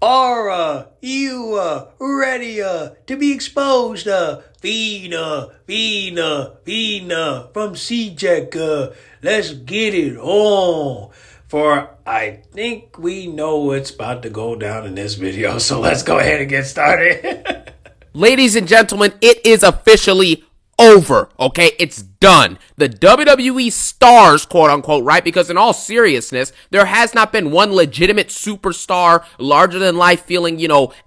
Are you ready to be exposed? Vina from CJAX. Let's get it on. For I think we know what's about to go down in this video, so let's go ahead and get started. Ladies and gentlemen, it is officially over, okay? It's done. The WWE stars, quote unquote, right? Because in all seriousness, there has not been one legitimate superstar, larger than life feeling,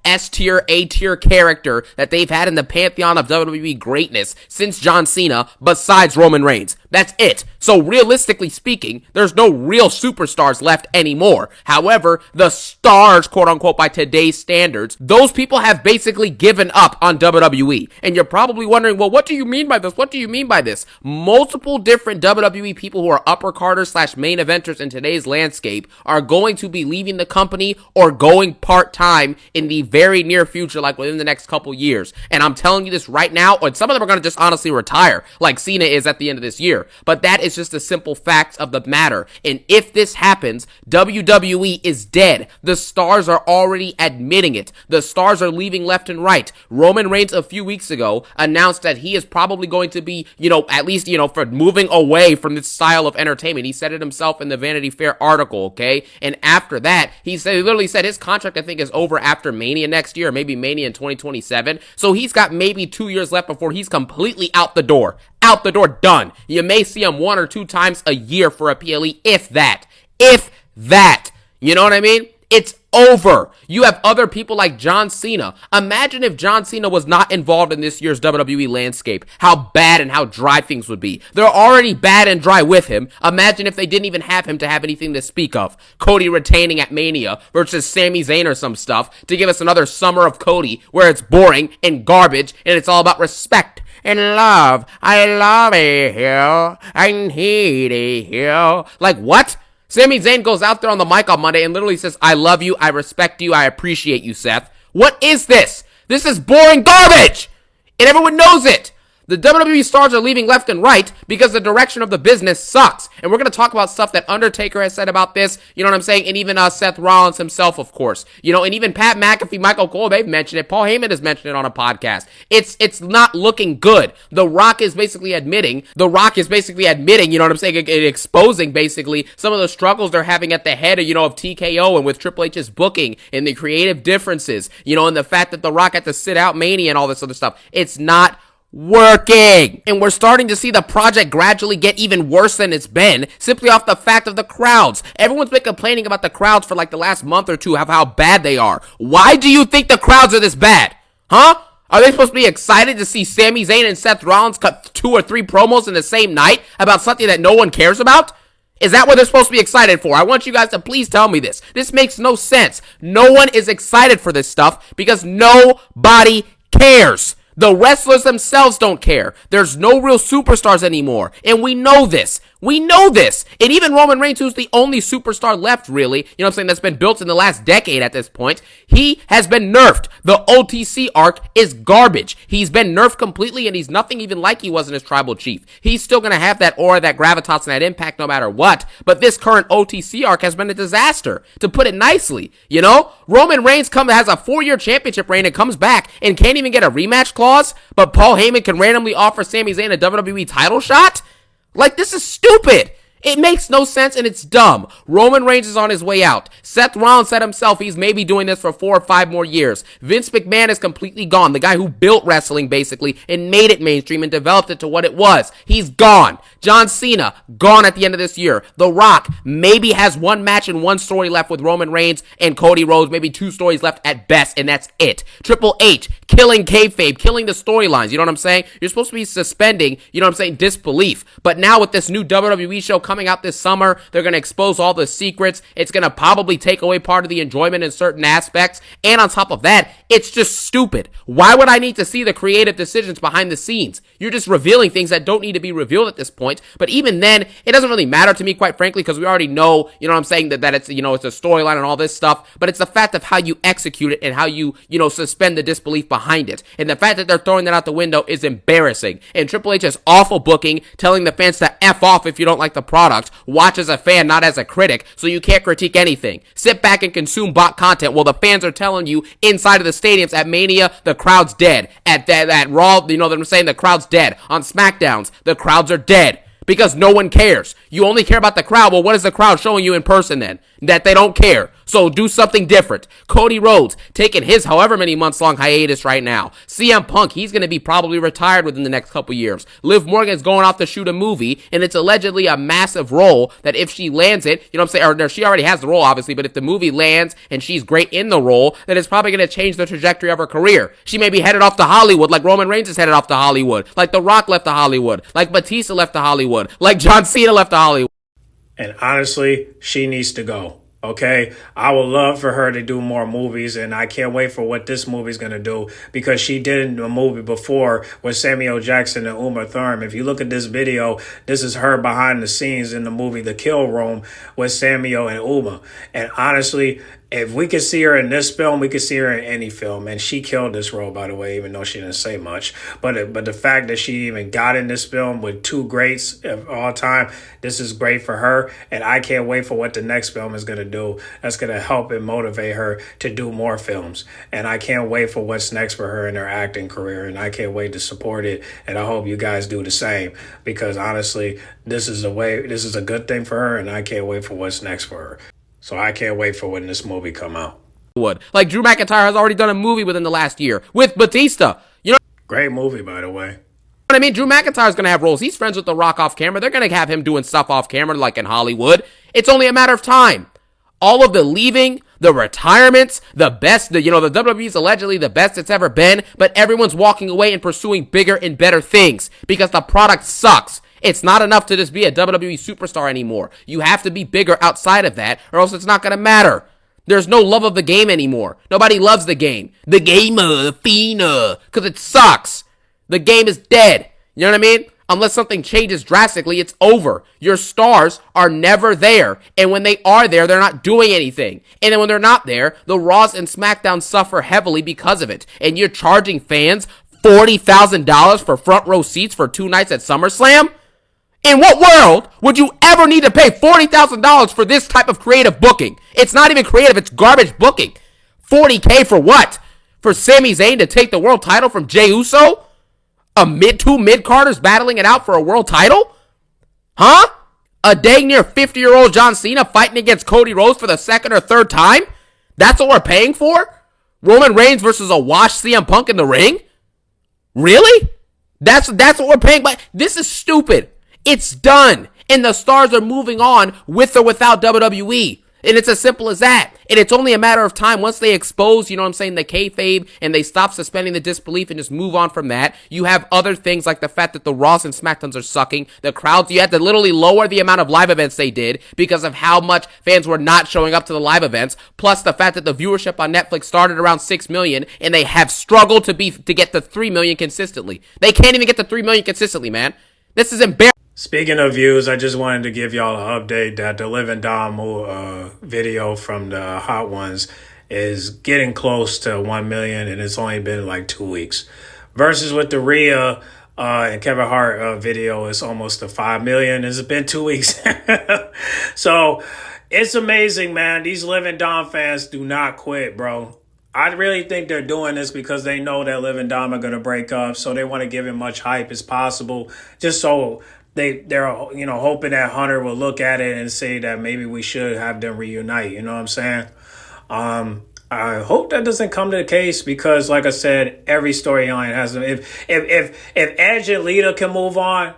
S tier, A tier character that they've had in the pantheon of WWE greatness since John Cena, besides Roman Reigns. That's it. So realistically speaking, there's no real superstars left anymore. However, the stars, quote unquote, by today's standards, those people have basically given up on WWE. And you're probably wondering, well, what do you mean by this? What do you mean by this? Multiple different WWE people who are upper carders / main eventers in today's landscape are going to be leaving the company or going part-time in the very near future, like within the next couple years. And I'm telling you this right now, and some of them are going to just honestly retire, like Cena is at the end of this year. But that is just a simple fact of the matter. And if this happens, WWE is dead. The stars are already admitting it. The stars are leaving left and right. Roman Reigns a few weeks ago announced that he is probably going to be, at least, for moving away from this style of entertainment. He said it himself in the Vanity Fair article, okay? And after that, he literally said his contract, I think, is over after Mania next year, or maybe Mania in 2027. So he's got maybe 2 years left before he's completely out the door. Out the door, done. You may see him 1 or 2 times a year for a PLE, if that. If that. You know what I mean? It's over. You have other people like John Cena. Imagine if John Cena was not involved in this year's WWE landscape. How bad and how dry things would be. They're already bad and dry with him. Imagine if they didn't even have him to have anything to speak of. Cody retaining at Mania versus Sami Zayn or some stuff to give us another summer of Cody where it's boring and garbage and it's all about respect and love. I love you. I need you. Like what? Sami Zayn goes out there on the mic on Monday and literally says, I love you, I respect you, I appreciate you, Seth. What is this? This is boring garbage! And everyone knows it! The WWE stars are leaving left and right because the direction of the business sucks. And we're going to talk about stuff that Undertaker has said about this, you know what I'm saying? And even Seth Rollins himself, of course. And even Pat McAfee, Michael Cole, they've mentioned it. Paul Heyman has mentioned it on a podcast. It's not looking good. The Rock is basically admitting, you know what I'm saying? Exposing basically some of the struggles they're having at the head of, of TKO and with Triple H's booking and the creative differences, and the fact that The Rock had to sit out Mania and all this other stuff. It's not working. And we're starting to see the project gradually get even worse than it's been, simply off the fact of the crowds. Everyone's been complaining about the crowds for like the last month or two, of how bad they are. Why do you think the crowds are this bad? Huh? Are they supposed to be excited to see Sami Zayn and Seth Rollins cut 2 or 3 promos in the same night about something that no one cares about? Is that what they're supposed to be excited for? I want you guys to please tell me this. This makes no sense. No one is excited for this stuff because nobody cares. The wrestlers themselves don't care. There's no real superstars anymore. And we know this. We know this. And even Roman Reigns, who's the only superstar left, really, that's been built in the last decade at this point, he has been nerfed. The OTC arc is garbage. He's been nerfed completely, and he's nothing even like he was in his tribal chief. He's still going to have that aura, that gravitas, and that impact no matter what. But this current OTC arc has been a disaster, to put it nicely. Roman Reigns has a 4-year championship reign and comes back and can't even get a rematch clause, but Paul Heyman can randomly offer Sami Zayn a WWE title shot? Like, this is stupid. It makes no sense and it's dumb. Roman Reigns is on his way out. Seth Rollins said himself he's maybe doing this for 4 or 5 more years. Vince McMahon is completely gone. The guy who built wrestling basically and made it mainstream and developed it to what it was. He's gone. John Cena, gone at the end of this year. The Rock maybe has 1 match and 1 story left with Roman Reigns and Cody Rhodes. Maybe 2 stories left at best, and that's it. Triple H, killing kayfabe, killing the storylines. You know what I'm saying? You're supposed to be suspending, disbelief. But now with this new WWE show coming out this summer, they're going to expose all the secrets. It's going to probably take away part of the enjoyment in certain aspects. And on top of that, it's just stupid. Why would I need to see the creative decisions behind the scenes? You're just revealing things that don't need to be revealed at this point. But even then, it doesn't really matter to me, quite frankly, because we already know, that it's, it's a storyline and all this stuff. But it's the fact of how you execute it and how you, suspend the disbelief behind it. And the fact that they're throwing that out the window is embarrassing. And Triple H has awful booking, telling the fans to F off if you don't like the product. product. Watch as a fan, not as a critic, so you can't critique anything. Sit back and consume bot content while the fans are telling you inside of the stadiums at Mania, the crowd's dead. At Raw, you know what I'm saying? The crowd's dead. On SmackDowns, the crowds are dead. Because no one cares. You only care about the crowd. Well, what is the crowd showing you in person then? That they don't care. So do something different. Cody Rhodes taking his however many months long hiatus right now. CM Punk, he's going to be probably retired within the next couple years. Liv Morgan's going off to shoot a movie, and it's allegedly a massive role that if she lands it, you know what I'm saying, or she already has the role obviously, but if the movie lands and she's great in the role, then it's probably going to change the trajectory of her career. She may be headed off to Hollywood like Roman Reigns is headed off to Hollywood, like The Rock left to Hollywood, like Batista left to Hollywood, like John Cena left to Hollywood. And honestly, she needs to go. Okay, I would love for her to do more movies, and I can't wait for what this movie's going to do, because she did a movie before with Samuel Jackson and Uma Thurman. If you look at this video, this is her behind the scenes in the movie The Kill Room with Samuel and Uma. And honestly, if we could see her in this film, we could see her in any film. And she killed this role, by the way, even though she didn't say much. But the fact that she even got in this film with two greats of all time, this is great for her. And I can't wait for what the next film is going to do. That's going to help and motivate her to do more films. And I can't wait for what's next for her in her acting career. And I can't wait to support it. And I hope you guys do the same. Because honestly, this is a good thing for her. And I can't wait for what's next for her. So I can't wait for when this movie come out. Like Drew McIntyre has already done a movie within the last year with Batista. You know, great movie, by the way. What I mean, Drew McIntyre's going to have roles. He's friends with The Rock off camera. They're going to have him doing stuff off camera like in Hollywood. It's only a matter of time. All of the leaving, the retirements, the WWE is allegedly the best it's ever been, but everyone's walking away and pursuing bigger and better things because the product sucks. It's not enough to just be a WWE superstar anymore. You have to be bigger outside of that, or else it's not going to matter. There's no love of the game anymore. Nobody loves the game. The gamer, the fiend, because it sucks. The game is dead. You know what I mean? Unless something changes drastically, it's over. Your stars are never there. And when they are there, they're not doing anything. And then when they're not there, the Raws and SmackDowns suffer heavily because of it. And you're charging fans $40,000 for front row seats for 2 nights at SummerSlam? In what world would you ever need to pay $40,000 for this type of creative booking? It's not even creative, it's garbage booking. $40K for what? For Sami Zayn to take the world title from Jey Uso? Two mid-carders battling it out for a world title? Huh? A dang near 50-year-old John Cena fighting against Cody Rhodes for the second or third time? That's what we're paying for? Roman Reigns versus a washed CM Punk in the ring? Really? That's what we're paying? But this is stupid. It's done. And the stars are moving on with or without WWE. And it's as simple as that. And it's only a matter of time once they expose, you know what I'm saying, the kayfabe, and they stop suspending the disbelief and just move on from that. You have other things like the fact that the Raws and SmackDowns are sucking. The crowds, you had to literally lower the amount of live events they did because of how much fans were not showing up to the live events. Plus the fact that the viewership on Netflix started around 6 million and they have struggled to get to 3 million consistently. They can't even get to 3 million consistently, man. This is embarrassing. Speaking of views, I just wanted to give y'all an update that the Liv and Dom video from the Hot Ones is getting close to 1 million, and it's only been like 2 weeks. Versus with the Rhea and Kevin Hart video, it's almost to 5 million. It's been 2 weeks. So it's amazing, man. These Liv and Dom fans do not quit, bro. I really think they're doing this because they know that Liv and Dom are going to break up, so they want to give it much hype as possible, just so they're hoping that Hunter will look at it and say that maybe we should have them reunite. You know what I'm saying? I hope that doesn't come to the case because, like I said, every storyline has them. If Edge and Lita can move on,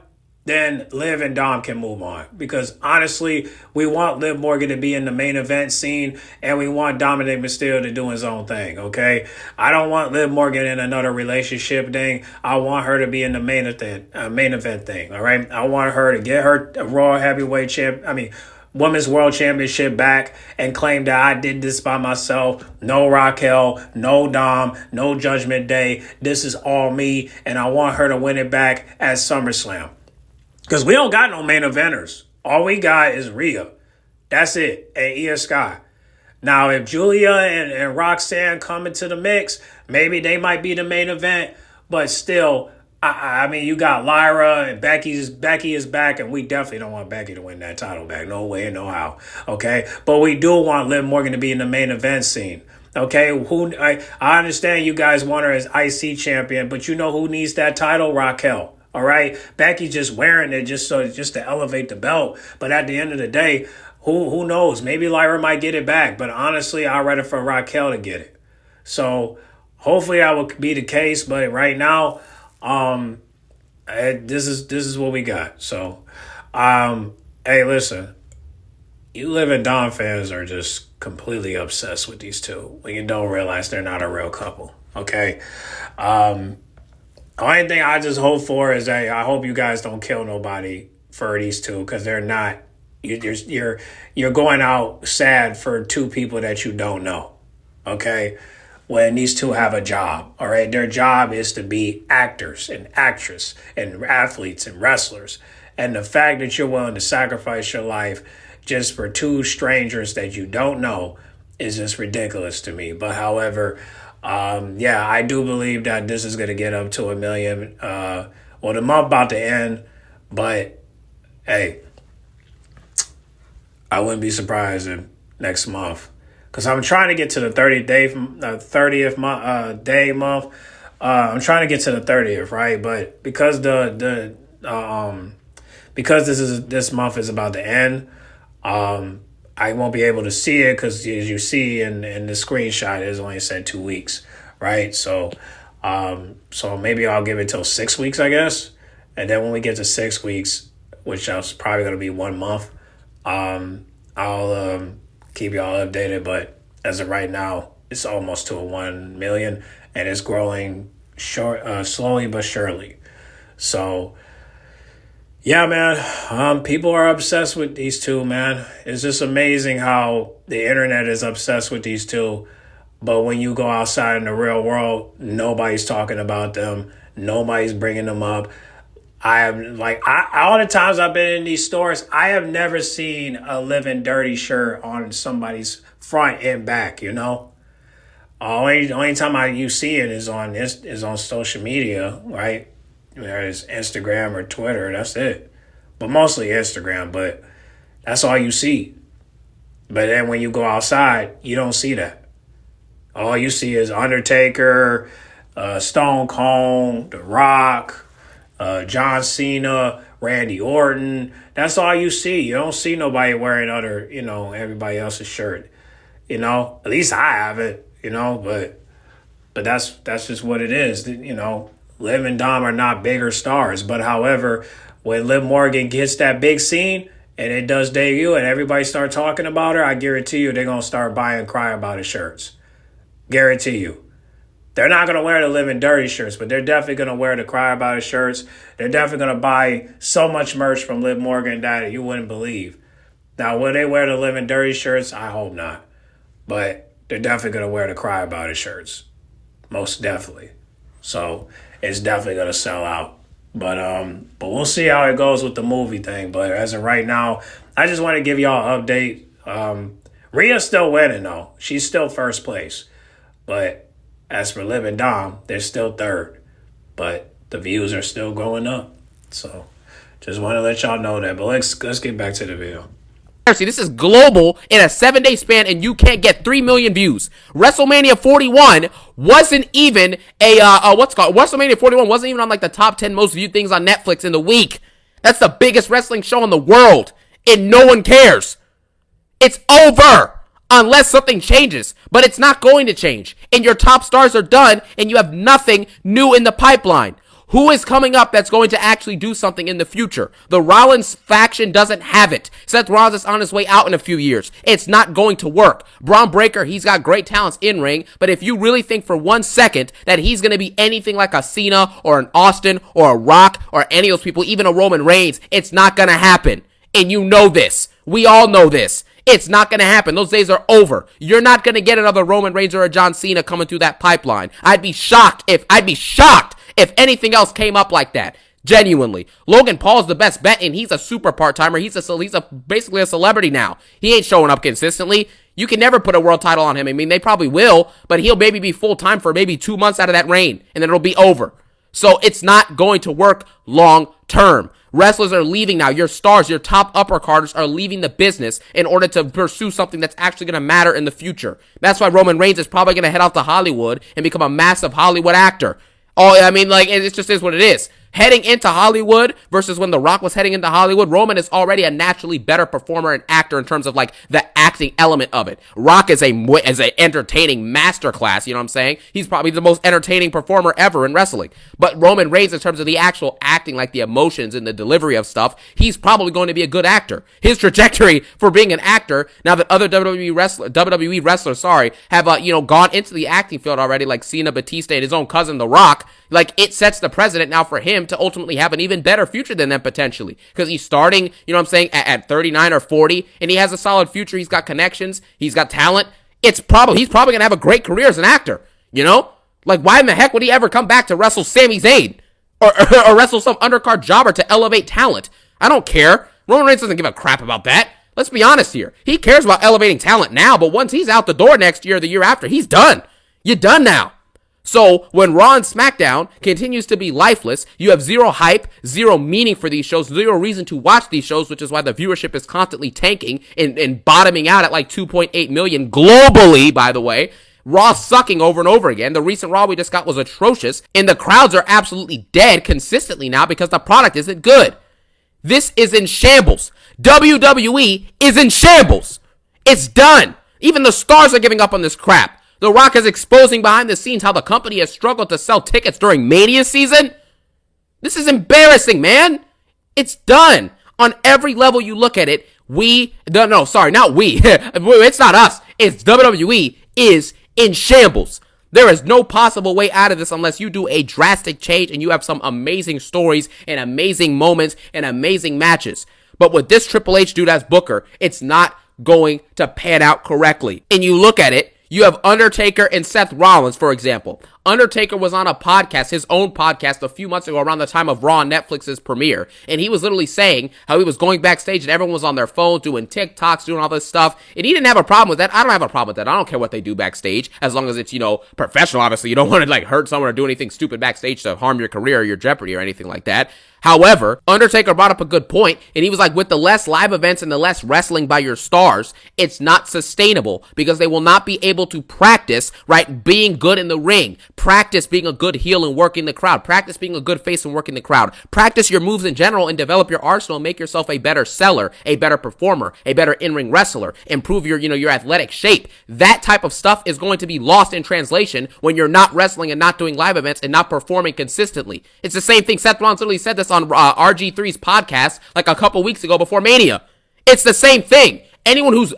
then Liv and Dom can move on. Because honestly, we want Liv Morgan to be in the main event scene, and we want Dominic Mysterio to do his own thing, okay? I don't want Liv Morgan in another relationship thing. I want her to be in the main event thing, all right? I want her to get her Raw Heavyweight Women's World Championship back and claim that I did this by myself. No Raquel, no Dom, no Judgment Day. This is all me, and I want her to win it back at SummerSlam. Because we don't got no main eventers. All we got is Rhea. That's it. And Io Sky. Now, if Julia and Roxanne come into the mix, maybe they might be the main event. But still, I mean, you got Lyra and Becky is back, and we definitely don't want Becky to win that title back. No way, no how. Okay, but we do want Liv Morgan to be in the main event scene. Okay, I understand you guys want her as IC champion, but you know who needs that title? Raquel. All right, Becky just wearing it just to elevate the belt. But at the end of the day, who knows? Maybe Lyra might get it back. But honestly, I'd rather for Raquel to get it. So hopefully that will be the case. But right now, this is what we got. So, hey, listen, you Liv and Dom fans are just completely obsessed with these two when you don't realize they're not a real couple. Okay. The only thing I just hope for is that I hope you guys don't kill nobody for these two, because they're not. You're going out sad for two people that you don't know. Okay. When these two have a job, all right? Their job is to be actors and actresses and athletes and wrestlers. And the fact that you're willing to sacrifice your life just for two strangers that you don't know is just ridiculous to me. But however, I do believe that this is going to get up to 1 million. Well, the month about to end, but hey, I wouldn't be surprised if next month, because I'm trying to get to the 30th day month. I'm trying to get to the 30th, right? But because because this month is about to end, I won't be able to see it, because as you see in the screenshot, it's only said 2 weeks, right? So maybe I'll give it till 6 weeks, I guess, and then when we get to 6 weeks, which is probably going to be 1 month, I'll keep y'all updated. But as of right now, it's almost to a 1 million, and it's growing slowly but surely. So yeah, man, people are obsessed with these two, man. It's just amazing how the internet is obsessed with these two, but when you go outside in the real world, nobody's talking about them. Nobody's bringing them up. All the times I've been in these stores, I have never seen a Living Dirty shirt on somebody's front and back, you know? Only time you see it is on social media, right? There's Instagram or Twitter, that's it. But mostly Instagram, but that's all you see. But then when you go outside, you don't see that. All you see is Undertaker, Stone Cold, The Rock, John Cena, Randy Orton. That's all you see. You don't see nobody wearing everybody else's shirt. At least I haven't, but that's just what it is. Liv and Dom are not bigger stars. But however, when Liv Morgan gets that big scene and it does debut and everybody start talking about her, I guarantee you they're going to start buying Cry About It shirts. Guarantee you. They're not going to wear the Liv and Dirty shirts, but they're definitely going to wear the Cry About It shirts. They're definitely going to buy so much merch from Liv Morgan that you wouldn't believe. Now, will they wear the Liv and Dirty shirts? I hope not. But they're definitely going to wear the Cry About It shirts. Most definitely. So it's definitely going to sell out. But we'll see how it goes with the movie thing. But as of right now, I just want to give y'all an update. Rhea's still winning, though. She's still first place. But as for Liv and Dom, they're still third. But the views are still going up. So just want to let y'all know that. But let's get back to the video. This is global in a 7-day span, and you can't get 3 million views. WrestleMania 41 wasn't even WrestleMania 41 wasn't even on like the top 10 most viewed things on Netflix in the week. That's the biggest wrestling show in the world, and no one cares. It's over unless something changes, but it's not going to change. And your top stars are done, and you have nothing new in the pipeline. Who is coming up that's going to actually do something in the future? The Rollins faction doesn't have it. Seth Rollins is on his way out in a few years. It's not going to work. Braun Breaker, he's got great talents in ring, but if you really think for 1 second that he's going to be anything like a Cena or an Austin or a Rock or any of those people, even a Roman Reigns, it's not going to happen. And you know this. We all know this. It's not going to happen. Those days are over. You're not going to get another Roman Reigns or a John Cena coming through that pipeline. I'd be shocked if anything else came up like that. Genuinely. Logan Paul's the best bet, and he's a super part-timer. He's basically a celebrity now. He ain't showing up consistently. You can never put a world title on him. I mean, they probably will, but he'll maybe be full-time for maybe 2 months out of that reign, and then it'll be over. So it's not going to work long term. Wrestlers are leaving now. Your stars, your top uppercarders are leaving the business in order to pursue something that's actually going to matter in the future. That's why Roman Reigns is probably going to head out to Hollywood and become a massive Hollywood actor. Oh, I mean, like, it just is what it is. Heading into Hollywood versus when The Rock was heading into Hollywood, Roman is already a naturally better performer and actor in terms of, like, the acting element of it. Rock is a entertaining masterclass, you know what I'm saying? He's probably the most entertaining performer ever in wrestling. But Roman Reigns, in terms of the actual acting, like the emotions and the delivery of stuff, he's probably going to be a good actor. His trajectory for being an actor, now that other WWE wrestlers, have, gone into the acting field already, like Cena, Batista, and his own cousin, The Rock, like, it sets the precedent now for him to ultimately have an even better future than them potentially. Because he's starting, you know what I'm saying, at 39 or 40, and he has a solid future. He's got connections. He's got talent. He's probably going to have a great career as an actor, you know? Like, why in the heck would he ever come back to wrestle Sami Zayn? Or wrestle some undercard jobber to elevate talent? I don't care. Roman Reigns doesn't give a crap about that. Let's be honest here. He cares about elevating talent now, but once he's out the door next year or the year after, he's done. You're done now. So when Raw and SmackDown continues to be lifeless, you have zero hype, zero meaning for these shows, zero reason to watch these shows, which is why the viewership is constantly tanking and bottoming out at like 2.8 million globally, by the way. Raw sucking over and over again. The recent Raw we just got was atrocious, and the crowds are absolutely dead consistently now because the product isn't good. This is in shambles. WWE is in shambles. It's done. Even the stars are giving up on this crap. The Rock is exposing behind the scenes how the company has struggled to sell tickets during Mania season. This is embarrassing, man. It's done. On every level you look at it, not we. It's not us. It's WWE is in shambles. There is no possible way out of this unless you do a drastic change and you have some amazing stories and amazing moments and amazing matches. But with this Triple H dude as Booker, it's not going to pan out correctly. And you look at it, you have Undertaker and Seth Rollins, for example. Undertaker was on a podcast, his own podcast, a few months ago around the time of Raw on Netflix's premiere. And he was literally saying how he was going backstage and everyone was on their phones doing TikToks, doing all this stuff. And he didn't have a problem with that. I don't have a problem with that. I don't care what they do backstage, as long as it's, professional. Obviously, you don't want to like hurt someone or do anything stupid backstage to harm your career or your jeopardy or anything like that. However, Undertaker brought up a good point, and he was like, with the less live events and the less wrestling by your stars, it's not sustainable because they will not be able to practice, right, being good in the ring, practice being a good heel and working the crowd, practice being a good face and working the crowd, practice your moves in general and develop your arsenal and make yourself a better seller, a better performer, a better in-ring wrestler, improve your athletic shape. That type of stuff is going to be lost in translation when you're not wrestling and not doing live events and not performing consistently. It's the same thing. Seth Rollins literally said this on RG3's podcast like a couple weeks ago before Mania. It's the same thing. Anyone who's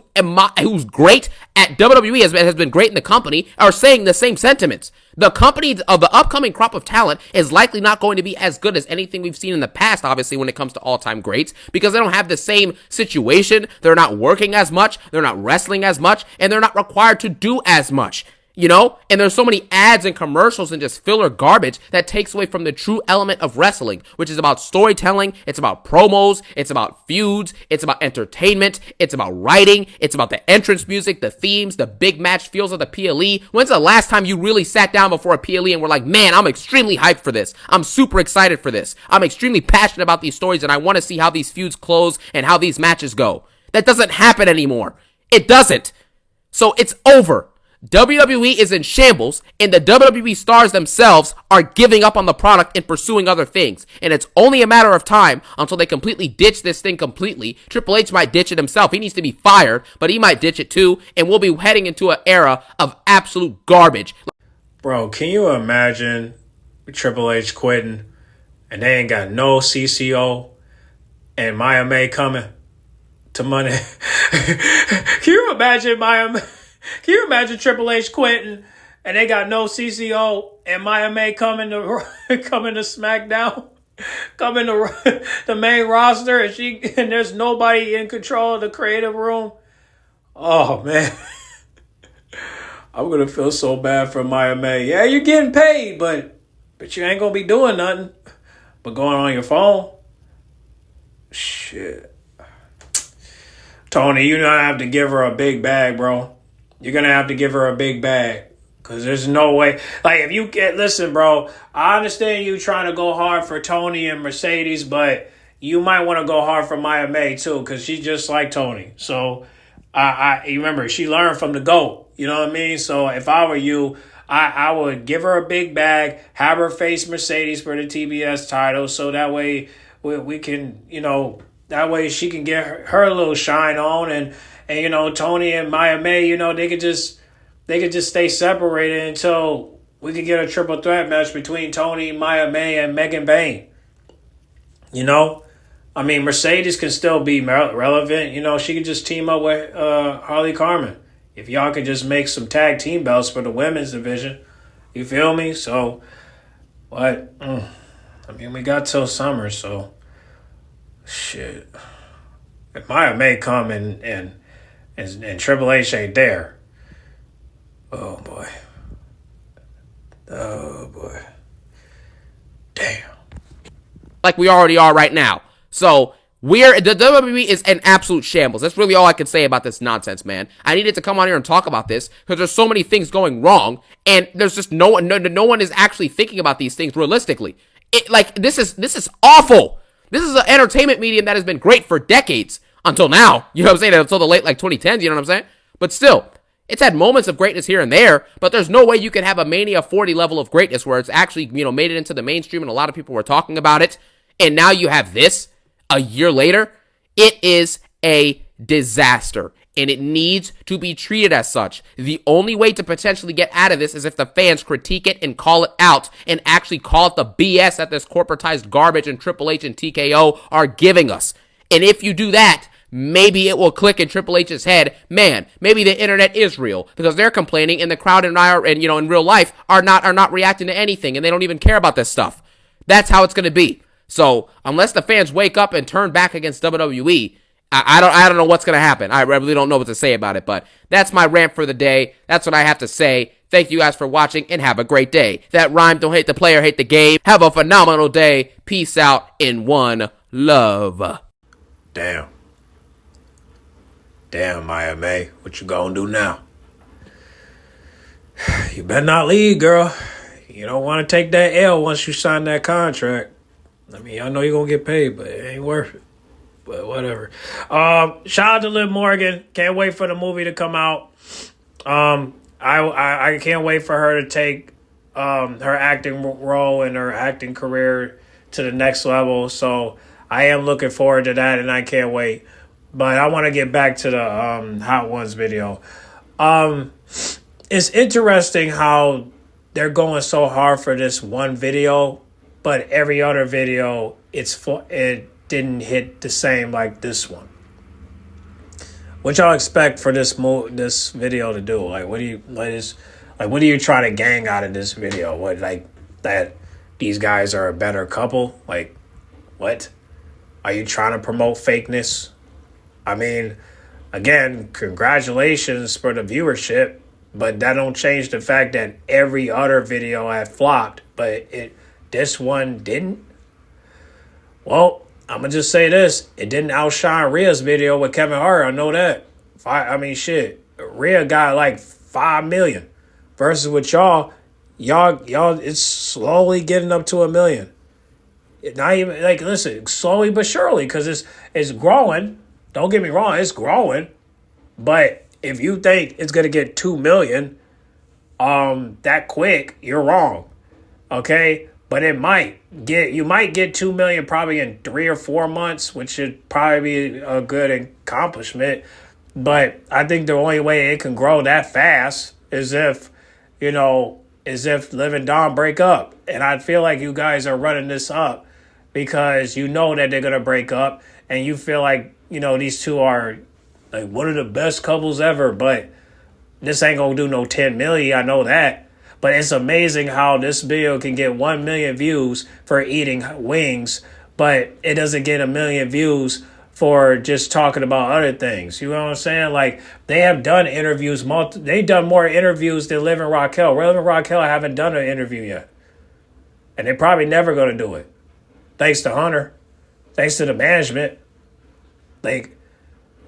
great at WWE has been great in the company are saying the same sentiments. The company of the upcoming crop of talent is likely not going to be as good as anything we've seen in the past, obviously, when it comes to all-time greats, because they don't have the same situation. They're not working as much, they're not wrestling as much, and they're not required to do as much. And there's so many ads and commercials and just filler garbage that takes away from the true element of wrestling, which is about storytelling, it's about promos, it's about feuds, it's about entertainment, it's about writing, it's about the entrance music, the themes, the big match feels of the PLE. When's the last time you really sat down before a PLE and were like, man, I'm extremely hyped for this. I'm super excited for this. I'm extremely passionate about these stories and I want to see how these feuds close and how these matches go. That doesn't happen anymore. It doesn't. So it's over. WWE is in shambles, and the WWE stars themselves are giving up on the product and pursuing other things. And it's only a matter of time until they completely ditch this thing completely. Triple H might ditch it himself. He needs to be fired, but he might ditch it too, and we'll be heading into an era of absolute garbage. Bro, can you imagine Triple H quitting, and they ain't got no CCO, and Maya May coming to Monday? Can you imagine Can you imagine Triple H quitting and they got no CCO and Maya May coming to SmackDown, coming to the main roster, and there's nobody in control of the creative room? Oh man, I'm gonna feel so bad for Maya May. Yeah, you're getting paid, but you ain't gonna be doing nothing but going on your phone. Shit, Tony, you're gonna have to give her a big bag, bro. You're going to have to give her a big bag Because there's no way. Like, if you get, listen, bro, I understand you trying to go hard for Tony and Mercedes, but you might want to go hard for Maya May, too, because she's just like Tony. So, you remember, she learned from the GOAT. You know what I mean? So, if I were you, I would give her a big bag, have her face Mercedes for the TBS title, so that way we can, that way she can get her little shine on, and Tony and Maya May, they could just stay separated until we could get a triple threat match between Tony, Maya May, and Megan Bayne. I mean, Mercedes can still be relevant. She could just team up with Harley Carmen. If y'all could just make some tag team belts for the women's division. You feel me? So, what? I mean, we got till summer, so shit. If Maya May come and Triple H ain't there, oh boy. Oh boy. Damn. Like we already are right now. So the WWE is an absolute shambles. That's really all I can say about this nonsense, man. I needed to come on here and talk about this because there's so many things going wrong, and there's just no one is actually thinking about these things realistically. This is awful. This is an entertainment medium that has been great for decades until now. You know what I'm saying? Until the late 2010s. You know what I'm saying? But still, it's had moments of greatness here and there. But there's no way you can have a Mania 40 level of greatness where it's actually made it into the mainstream and a lot of people were talking about it. And now you have this a year later. It is a disaster, and it needs to be treated as such. The only way to potentially get out of this is if the fans critique it and call it out and actually call it the BS that this corporatized garbage and Triple H and TKO are giving us. And if you do that, maybe it will click in Triple H's head. Man, maybe the internet is real because they're complaining, and the crowd in real life are not reacting to anything, and they don't even care about this stuff. That's how it's going to be. So unless the fans wake up and turn back against WWE, I don't know what's going to happen. I really don't know what to say about it, but that's my rant for the day. That's what I have to say. Thank you guys for watching, and have a great day. That rhyme, don't hate the player, hate the game. Have a phenomenal day. Peace out in one love. Damn, Maya May, what you gonna do now? You better not leave, girl. You don't want to take that L once you sign that contract. I mean, I know you're going to get paid, but it ain't worth it. But whatever. Shout out to Liv Morgan. Can't wait for the movie to come out. I can't wait for her to take her acting role and her acting career to the next level. So I am looking forward to that, and I can't wait. But I want to get back to the Hot Ones video. It's interesting how they're going so hard for this one video, but every other video, it didn't hit the same like this one. What y'all expect for this video to do? Like, what do you try to gang out of this video? What, like, that these guys are a better couple? Like, what? Are you trying to promote fakeness? I mean, again, congratulations for the viewership, but that don't change the fact that every other video had flopped, but this one didn't. Well, I'm going to just say this. It didn't outshine Rhea's video with Kevin Hart. I know that. I mean, shit. Rhea got like 5 million. Versus with y'all, it's slowly getting up to 1 million. Not even, like, listen, slowly but surely, because it's growing. Don't get me wrong, it's growing. But if you think it's going to get 2 million that quick, you're wrong. Okay? But you might get 2 million probably in 3 or 4 months, which should probably be a good accomplishment. But I think the only way it can grow that fast is if Liv and Dom break up. And I feel like you guys are running this up because you know that they're going to break up, and you feel like, these two are like one of the best couples ever, but this ain't going to do no 10 million. I know that. But it's amazing how this video can get 1 million views for eating wings, but it doesn't get 1 million views for just talking about other things. You know what I'm saying? Like, they have done interviews. They've done more interviews than Liv and Raquel. Liv and Raquel haven't done an interview yet. And they're probably never going to do it. Thanks to Hunter. Thanks to the management. Like,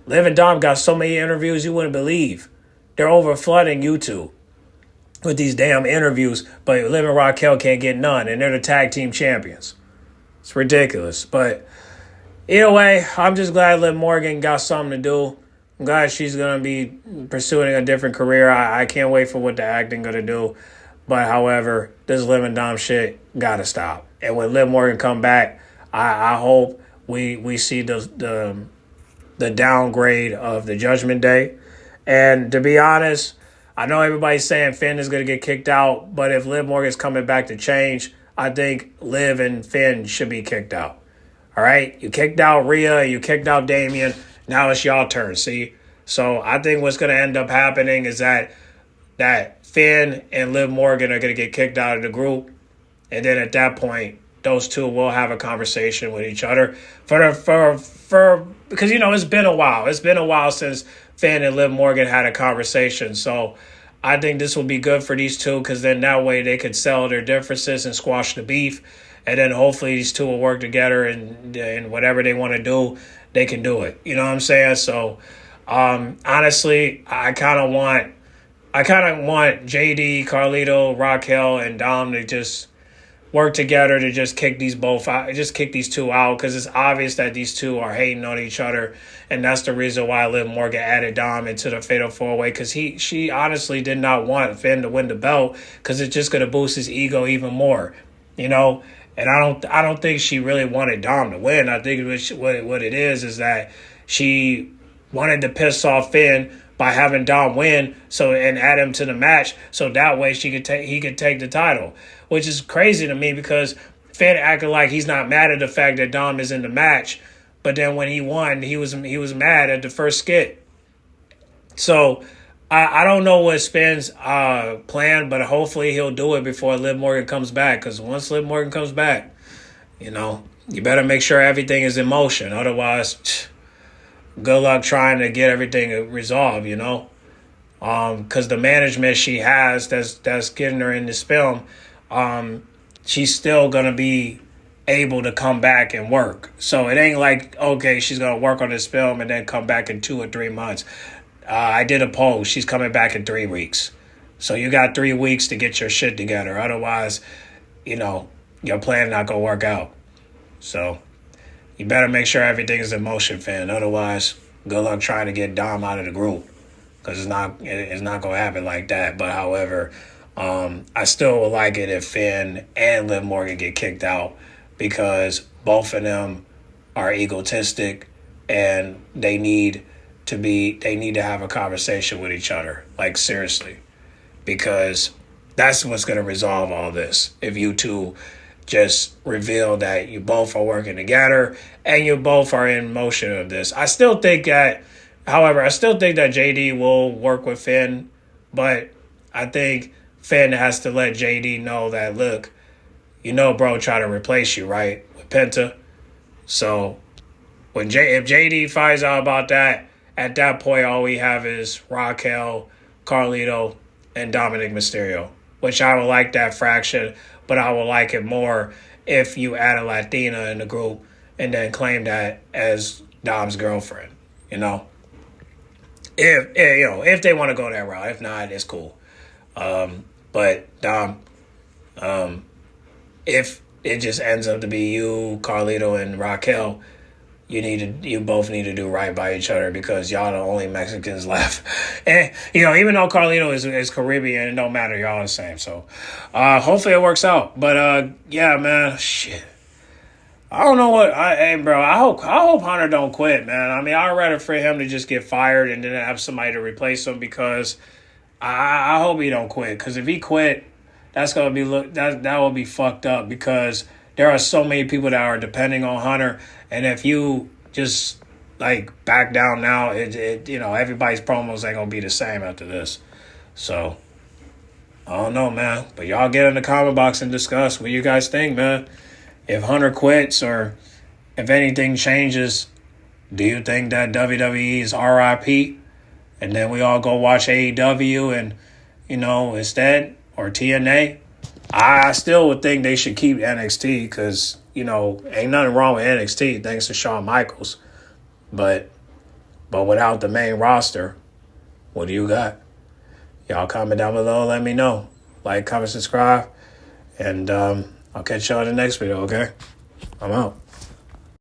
Liv and Dom got so many interviews you wouldn't believe. They're over flooding YouTube. with these damn interviews, but Liv and Raquel can't get none, and they're the tag team champions. It's ridiculous. But either way, I'm just glad Liv Morgan got something to do. I'm glad she's going to be pursuing a different career. I can't wait for what the acting going to do. But however, this Liv and Dom shit got to stop. And when Liv Morgan come back, I hope we see the downgrade of the Judgment Day. And to be honest, I know everybody's saying Finn is going to get kicked out, but if Liv Morgan's coming back to change, I think Liv and Finn should be kicked out. All right? You kicked out Rhea, you kicked out Damian. Now it's y'all turn, see? So I think what's going to end up happening is that Finn and Liv Morgan are going to get kicked out of the group. And then at that point, those two will have a conversation with each other because, it's been a while. It's been a while since Finn and Liv Morgan had a conversation. So I think this will be good for these two because then that way they could sell their differences and squash the beef. And then hopefully these two will work together and whatever they want to do, they can do it. You know what I'm saying? So honestly, I kind of want JD, Carlito, Raquel, and Dom to just work together to just kick these two out because it's obvious that these two are hating on each other, and that's the reason why Liv Morgan added Dom into the Fatal 4-Way because she honestly did not want Finn to win the belt because it's just going to boost his ego even more, And I don't think she really wanted Dom to win. I think what it is that she wanted to piss off Finn by having Dom win and add him to the match so that way he could take the title, which is crazy to me because Finn acted like he's not mad at the fact that Dom is in the match, but then when he won, he was mad at the first skit. So I don't know what's Finn's plan, but hopefully he'll do it before Liv Morgan comes back because once Liv Morgan comes back, you better make sure everything is in motion. Otherwise, good luck trying to get everything resolved, because the management she has that's getting her in this film, she's still going to be able to come back and work. So it ain't like, okay, she's going to work on this film and then come back in 2 or 3 months. I did a poll. She's coming back in 3 weeks. So you got 3 weeks to get your shit together. Otherwise, your plan not going to work out. So you better make sure everything is in motion, Finn. Otherwise, good luck trying to get Dom out of the group because it's not going to happen like that. But however, I still would like it if Finn and Liv Morgan get kicked out because both of them are egotistic and they need to have a conversation with each other. Like, seriously. Because that's what's going to resolve all this. If you two just reveal that you both are working together and you both are in motion of this. I still think that JD will work with Finn, but I think Finn has to let JD know that, look, bro trying to replace you, right, with Penta. So if JD finds out about that, at that point, all we have is Raquel, Carlito, and Dominic Mysterio, which I would like that fraction, but I would like it more if you add a Latina in the group and then claim that as Dom's girlfriend, If they want to go that route. If not, it's cool. But Dom, if it just ends up to be you, Carlito, and Raquel, you both need to do right by each other because y'all the only Mexicans left. And, even though Carlito is Caribbean, it don't matter. Y'all the same. So, hopefully it works out. But, yeah, man, shit. I don't know I hope Hunter don't quit, man. I mean, I'd rather for him to just get fired and then have somebody to replace him because I hope he don't quit. Because if he quit, that's going to be, that will be fucked up because there are so many people that are depending on Hunter. And if you just back down now, everybody's promos ain't gonna be the same after this. So I don't know, man. But y'all get in the comment box and discuss what you guys think, man. If Hunter quits or if anything changes, do you think that WWE is RIP? And then we all go watch AEW and instead or TNA? I still would think they should keep NXT because, ain't nothing wrong with NXT thanks to Shawn Michaels. But without the main roster, what do you got? Y'all comment down below. Let me know. Like, comment, subscribe. And I'll catch y'all in the next video, okay? I'm out.